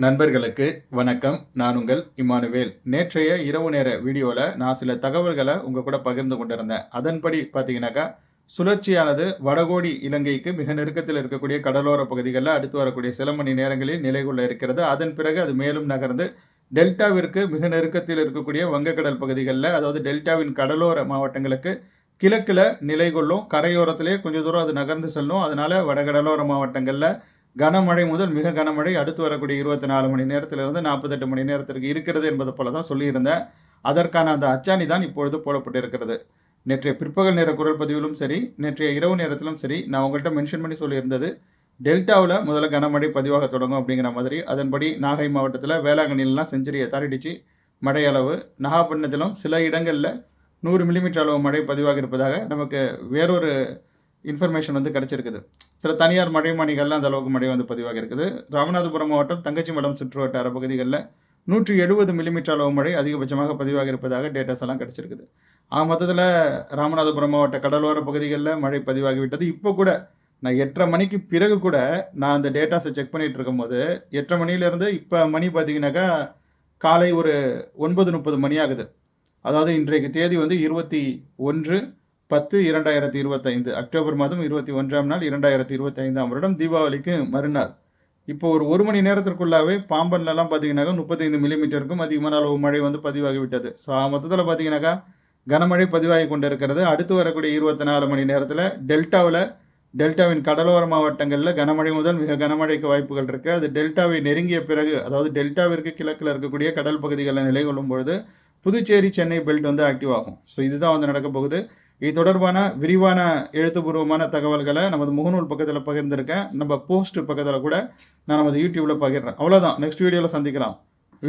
நண்பர்களுக்கு வணக்கம். நான் உங்கள் இமானுவேல். நேற்றைய இரவு நேர வீடியோவில் நான் சில தகவல்களை உங்கள் கூட பகிர்ந்து கொண்டிருந்தேன். அதன்படி பார்த்தீங்கன்னாக்கா, சுழற்சியானது வடகோடி இலங்கைக்கு மிக நெருக்கத்தில் இருக்கக்கூடிய கடலோர பகுதிகளில் அடுத்து வரக்கூடிய சில மணி நேரங்களில் நிலை கொள்ள இருக்கிறது. அதன் பிறகு அது மேலும் நகர்ந்து டெல்டாவிற்கு மிக நெருக்கத்தில் இருக்கக்கூடிய வங்கக்கடல் பகுதிகளில், அதாவது டெல்டாவின் கடலோர மாவட்டங்களுக்கு கிழக்கில் நிலை கொள்ளும். கரையோரத்திலே கொஞ்சம் தூரம் அது நகர்ந்து செல்லும். அதனால் வடகடலோர மாவட்டங்களில் கனமழை முதல் மிக கனமழை அடுத்து வரக்கூடிய 24 மணி நேரத்திலிருந்து 48 மணி நேரத்திற்கு இருக்கிறது என்பது போல தான் சொல்லியிருந்தேன். அதற்கான அந்த அச்சாணி தான் இப்பொழுது போடப்பட்டிருக்கிறது. நேற்றைய பிற்பகல் நேர குரல் பதிவிலும் சரி, நேற்றைய இரவு நேரத்திலும் சரி, நான் உங்கள்கிட்ட மென்ஷன் பண்ணி சொல்லியிருந்தது, டெல்டாவில் முதல்ல கனமழை பதிவாக தொடங்கும் அப்படிங்கிற மாதிரி. அதன்படி நாகை மாவட்டத்தில் வேளாங்கண்ணிலாம் செஞ்சுரியை தாண்டிடுச்சு மழை அளவு. நாகப்பட்டினத்திலும் சில இடங்களில் 100 மில்லிமீட்டர் அளவு மழை பதிவாக இருப்பதாக நமக்கு வேறொரு இன்ஃபர்மேஷன் கிடச்சிருக்குது. சில தனியார் மழைமானிகள்லாம் அந்த அளவுக்கு மழை பதிவாக இருக்குது. ராமநாதபுரம் மாவட்டம் தங்கச்சி மடம் சுற்று வட்டார பகுதிகளில் 170 மில்லிமீட்டர் அளவு மழை அதிகபட்சமாக பதிவாக இருப்பதாக டேட்டாஸ் எல்லாம் கிடச்சிருக்குது. மொத்தத்தில் ராமநாதபுரம் மாவட்ட கடலோர பகுதிகளில் மழை பதிவாகிவிட்டது. இப்போ கூட நான் 8:30 மணிக்கு பிறகு கூட நான் அந்த டேட்டாஸை செக் பண்ணிகிட்டு இருக்கும்போது 8:30 மணிலேருந்து இப்போ மணி பார்த்தீங்கன்னாக்கா காலை ஒரு 9:30 மணி ஆகுது. அதாவது இன்றைக்கு தேதி 21/10/2025 அக்டோபர் மாதம் 21ஆம் நாள் 2025ஆம் வருடம் தீபாவளிக்கு மறுநாள். இப்போ ஒரு மணி நேரத்திற்குள்ளாவே பாம்பன்லலாம் பார்த்தீங்கன்னாக்கா 35 மில்லிமீட்டருக்கும் அதிகமான அளவு மழை பதிவாகிவிட்டது. ஸோ மொத்தத்தில் பார்த்தீங்கன்னாக்கா கனமழை பதிவாகி கொண்டு இருக்கிறது. அடுத்து வரக்கூடிய 24 மணி நேரத்தில் டெல்டாவின் கடலோர மாவட்டங்களில் கனமழை முதல் மிக கனமழைக்கு வாய்ப்புகள் இருக்குது. அது டெல்டாவை நெருங்கிய பிறகு, அதாவது டெல்டாவிற்கு கிழக்கில் இருக்கக்கூடிய கடல் பகுதிகளில் நிலை கொள்ளும் பொழுது புதுச்சேரி சென்னை பெல்ட் ஆக்டிவ் ஆகும். ஸோ இதுதான் நடக்க போகுது. இது தொடர்பான விரிவான எழுத்துப்பூர்வமான தகவல்களை நமது முகநூல் பக்கத்தில் பகிர்ந்திருக்கேன். நம்ம போஸ்ட் பக்கத்தில் கூட நான் நமது யூடியூப்பில் பகிர்றேன். அவ்வளோதான். நெக்ஸ்ட் வீடியோவில் சந்திக்கலாம்.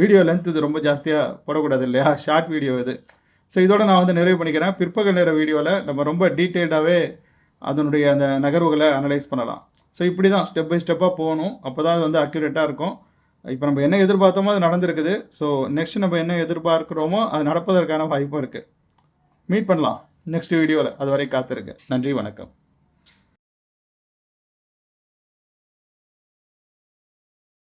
வீடியோ லென்த் இது ரொம்ப ஜாஸ்தியாக போடக்கூடாது இல்லையா? ஷார்ட் வீடியோ இது. ஸோ இதோட நான் நிறைவு பண்ணிக்கிறேன். பிற்பகல் நேர வீடியோவில் நம்ம ரொம்ப டீட்டெயில்டாகவே அதனுடைய அந்த நகர்வுகளை அனலைஸ் பண்ணலாம். ஸோ இப்படி தான் ஸ்டெப் பை ஸ்டெப்பாக போகணும். அப்போ தான் அது அக்யூரேட்டாக இருக்கும். இப்போ நம்ம என்ன எதிர்பார்த்தோமோ அது நடந்திருக்குது. ஸோ நெக்ஸ்ட் நம்ம என்ன எதிர்பார்க்குறோமோ அது நடப்பதற்கான வாய்ப்பும் இருக்குது. மீட் பண்ணலாம் நெக்ஸ்ட் வீடியோவில். அதுவரை காத்திருங்க. நன்றி, வணக்கம்.